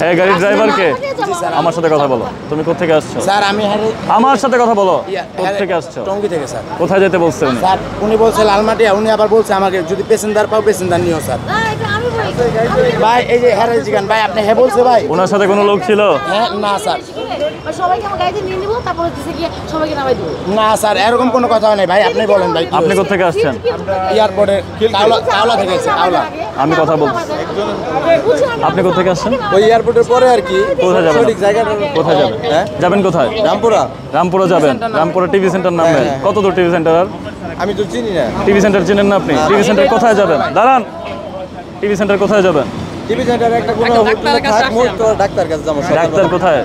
এই গাড়ির ড্রাইভার কে? আমার সাথে কথা বলো। তুমি কোথা থেকে আসছো? স্যার আমি আমার সাথে কথা বলো। কোথা থেকে আসছো? টঙ্গী থেকে স্যার। কোথায় যেতে বলছে উনি? স্যার উনি বলছে লালমাটিয়া, উনি আবার বলছে আমাকে যদি প্যাসেঞ্জার পাও প্যাসেঞ্জার নিও স্যার। ভাই এই যে হ্যাঁ জিগান ভাই আপনি হ্যাঁ বলছে ভাই। ওনার সাথে কোনো লোক ছিল? হ্যাঁ না স্যার। সবাইকে আমার গাড়িতে নিয়ে নিব, তারপর হচ্ছে গিয়ে সবাইকে নামাই দেব। না স্যার এরকম কোনো কথা হয় নাই ভাই, আপনি বলেন ভাই। আপনি কোথা থেকে আসছেন? এয়ারপোর্টে কাওলা থেকে এসেছি কাওলা। আমি কথা বলছি। আপনি কোথা থেকে আসছেন? ওই এয়ারপোর্টের পরে আর কি। কোথায় যাবেন? সঠিক জায়গাটা কোথায় যাবেন? হ্যাঁ যাবেন কোথায়? রামপুরা। রামপুরা যাবেন। রামপুরা টিভি সেন্টার নামবেন। কত দূর টিভি সেন্টার? আর আমি তো চিনি না। টিভি সেন্টার চিনেন না আপনি? টিভি সেন্টার কোথায় যাবেন? দাঁড়ান। টিভি সেন্টার কোথায় যাবেন? টিভি সেন্টারে একটা কোনো ডাক্তার কাছে যাবো। ডাক্তার কোথায়?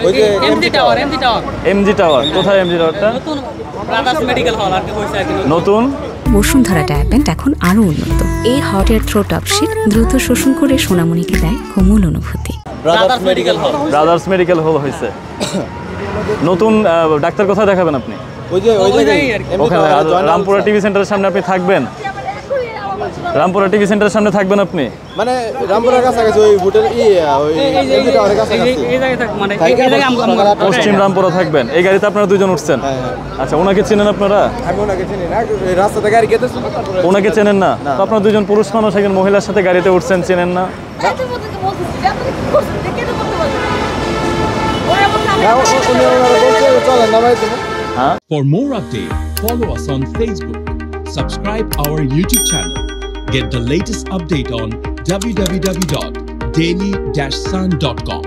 ওই যে এমজি টাওয়ার এমজি টাওয়ার। কোথায় এমজি টাওয়ারটা? নতুন ব্রাদার্স মেডিকেল হল আর কি হইছে আর কি নতুন। বসুন্ধরা ডায়াপেন্ট এখন আরো উন্নত। এই hot air through top sheet দ্রুত শোষণ করে সোনামণিকে দেয় কোমল অনুভূতি। Brothers medical hall brothers medical hall হয়েছে। নতুন ডাক্তার কোথায় দেখাবেন আপনি? ওই যে ওখানে রামপুরা টিভি সেন্টারের সামনে আপনি থাকবেন? রামপুরা টিভি সেন্টারের সামনে থাকবেন আপনি? মানে রামপুরার কাছাকাছি ওই হোটেল ওই এমজি টাওয়ারের কাছাকাছি। এই জায়গায় থাক মানে এই জায়গায় আমরা পশ্চিম রামপুরা থাকবেন। এই গাড়িতে আপনারা দুজন উঠছেন? আচ্ছা, ওনাকে চেনেন আপনারা? আমি ওনাকে চিনি না, রাস্তা থেকে গাড়ি গেতেছিল। ওনাকে চেনেন না? তো আপনারা দুজন পুরুষ মানুষ একজন মহিলার সাথে গাড়িতে উঠছেন, চেনেন না? চলেন না ভাই তুমি। For more updates, follow us on Facebook. Subscribe our YouTube channel. Get the latest update on www.daily-sun.com.